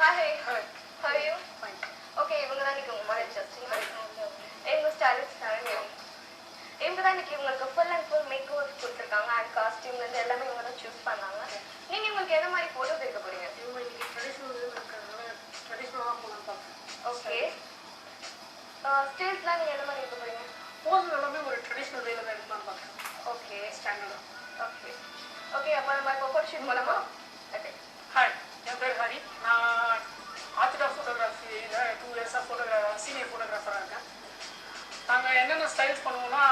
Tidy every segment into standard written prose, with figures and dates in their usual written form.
Hi. Hi. How are you? Fine. Okay, இவங்க தான் இன்னைக்கு உங்க மாதிரி ஜஸ்டின். எங்க ஸ்டைலிஸ்ட் சாரண்யா. இவங்க தான் இன்னைக்கு உங்களுக்கு full and full makeover கொடுத்துருக்காங்க அண்ட் காஸ்டியூம்ல இருந்து எல்லாமே இவங்க தான் சூஸ் பண்ணாங்க. நீங்க உங்களுக்கு என்ன மாதிரி போட்டோஸ் எடுக்க போறீங்க? இவங்க இன்னைக்கு ட்ரெடிஷனல் இருக்கிறதுனால ட்ரெடிஷனலாக போகலான்னு பார்க்குறேன். ஓகே. ஸ்டேஜ்லாம் நீங்க என்ன மாதிரி எடுக்க போறீங்க? போஸ் எல்லாமே ஒரு ட்ரெடிஷனல் வேல தான் எடுக்கலான்னு பார்க்குறேன். ஓகே. ஸ்டாண்டர்டாக. ஓகே. ஓகே, அப்போ நம்ம இப்போ ஃபோட்டோ ஷூட் போகலாமா? ஓகே. ஹாய், என் பேர் ஹரி. நான் ஆர்ட் ஆஃப் ஃபோட்டோகிராஃபியில் 2 இயர்ஸாக சீனியர் ஃபோட்டோகிராஃபராக இருக்கேன். நாங்கள் என்னென்ன ஸ்டைல்ஸ் பண்ணுவோம்னா,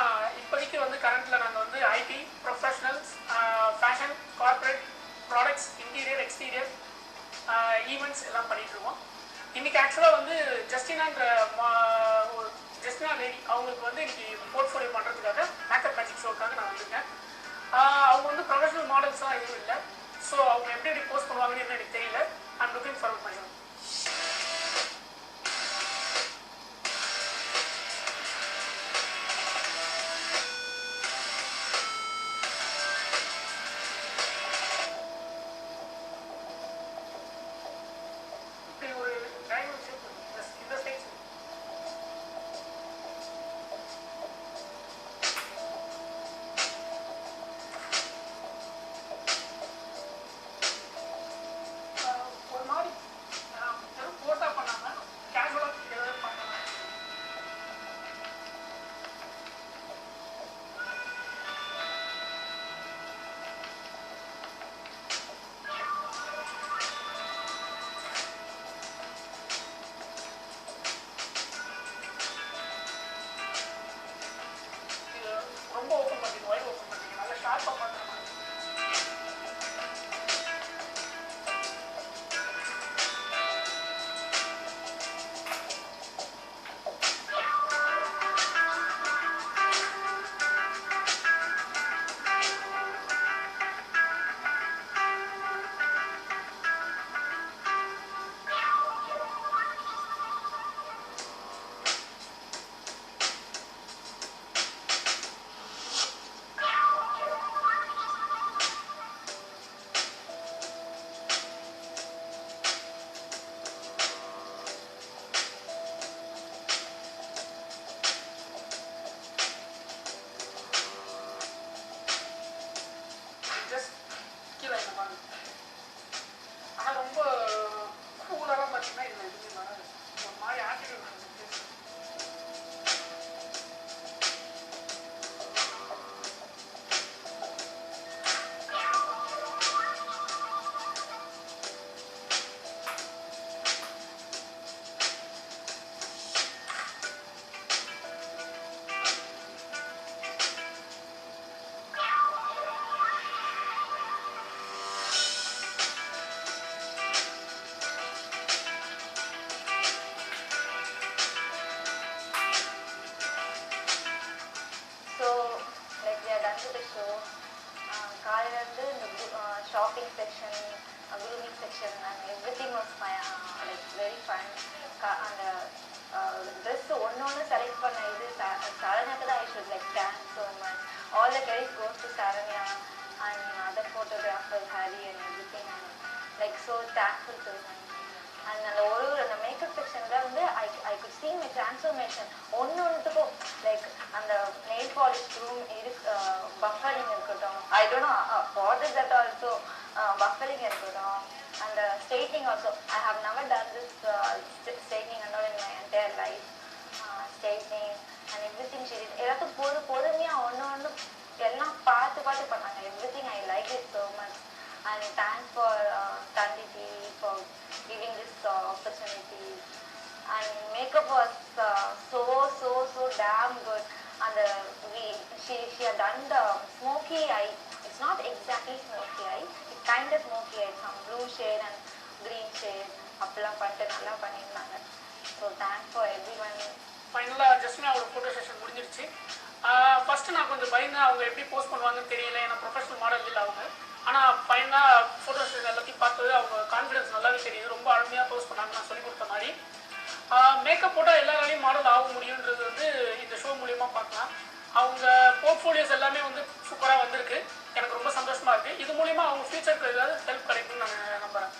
இப்போதைக்கு வந்து கரண்ட்டில் நாங்கள் வந்து ID professionals, fashion, corporate products, interior, exterior, events எல்லாம் பண்ணிகிட்ருக்கோம். இன்றைக்கி ஆக்சுவலாக வந்து ஜஸ்டினா லேடி அவங்களுக்கு வந்து இன்றைக்கி போர்ட்ஃபோலியோ பண்ணுறதுக்காக மேக்கப் மேஜிக் ஷோக்காக நான் வந்திருக்கேன். அவங்க வந்து ப்ரொஃபஷனல் மாடல்ஸ்லாம் எதுவும் இல்லை. ஸோ அவங்க எப்படி போஸ்ட் பண்ணுவாங்கன்னு எனக்கு தெரியல. I'm looking forward my self. இப்படி ஒரு டைமண்ட் ஷேப் இந்த ஸ்டேஜ் ஒரு மாதிரி எதுவும் போட்டா பண்ணாம கேஷுவலாக எதாவது பண்ணலாம். இது ரொம்ப ஓப்பன் பண்ணிங்க, வைட் ஓப்பன் பண்ணிங்க, நல்லா ஷார்ப்பாக பண்ணுற மாதிரி. ஜஸ்ட் கீழே இந்த மாதிரி. ஆனால் ரொம்ப கூலராக பார்த்தீங்கன்னா இதில் எதுவுமே வராது. ஒரு மாதிரி ஆட்டிடியூட் இருக்கும். So like we are done with the show. காலையிலேருந்து இந்த shopping section, grooming section and everything was like very fun. அந்த ட்ரெஸ் ஒன்று செலக்ட் பண்ண இது சரண்யாக்கு தான் I should like thank so much. All the credit goes to Saranya and other photographer Hari and everything. Like so thankful to them. And அந்த அந்த makeup செக்ஷனில் வந்து I could see my transformation. ஒன்றுத்துக்கும் லைக் அந்த நெயில் பாலிஷ் ரூம் பஃபரிங் இருக்கட்டும், I don't know what is that also, buffering இருக்கட்டும், அந்த straightening also. I have never done this straightening and all in my entire life. Straightening and everything she did. எல்லாத்துக்கும் பொறுமையாக ஒன்று எல்லாம் பார்த்து பண்ணாங்க. Everything I like it so much. And thanks for Tandy TV for giving this opportunity. And makeup was so damn good. And she had done the smoky eye. It's not exactly smoky eye. It's kind of smoky eye. Some blue shade and green shade. அப்பெல்லாம் பண்ணிட்டு நல்லா பண்ணியிருந்தாங்க. So thanks for everyone. ஃபைனலாக ஜஸ்டினாவோட photo session முடிஞ்சிருச்சு. First நான் கொஞ்சம் பயந்தேன், அவங்க எப்படி போஸ்ட் பண்ணுவாங்கன்னு தெரியல. ஏன்னா ப்ரொஃபஷனல் மாடல் இல்லை அவங்க. ஆனால் ஃபைனலாக ஃபோட்டோ செஷன் எல்லாத்தையும் பார்த்தது அவங்க கான்ஃபிடன்ஸ் நல்லாவே தெரியுது. ரொம்ப அருமையாக போஸ்ட் பண்ணாங்க நான் சொல்லி கொடுத்த மாதிரி. மேக்கப் போட்டால் எல்லாராலையும் மாடல் ஆக முடியுன்றது வந்து இந்த ஷோ மூலியமாக பார்க்கலாம். அவங்க போர்ட்ஃபோலியோஸ் எல்லாமே வந்து சூப்பராக வந்திருக்கு. எனக்கு ரொம்ப சந்தோஷமாக இருக்குது. இது மூலிமா அவங்க ஃபியூச்சருக்கு ஏதாவது ஹெல்ப் கிடைக்கும்னு நான் நம்புகிறேன்.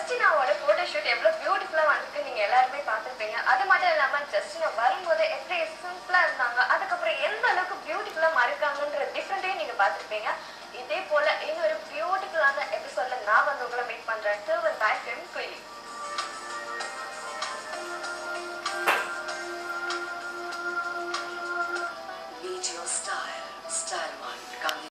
ஜஸ்டினாவோட ஃபோட்டோஷூட் எவ்வளோ பியூட்டிஃபுல்லாக வந்துருக்கு நீங்கள் எல்லாருமே பார்த்துருப்பீங்க. அது மட்டும் இல்லாமல் ஜஸ்டினா வரும்போது எப்படி சிம்பிளாக இருந்தாங்க, அதுக்கப்புறம் எந்த அளவுக்கு பியூட்டிஃபுல்லாக மாறிருக்காங்கன்ற டிஃப்ரெண்ட்டையும் நீங்கள் பார்த்துருப்பீங்க. இதே போல்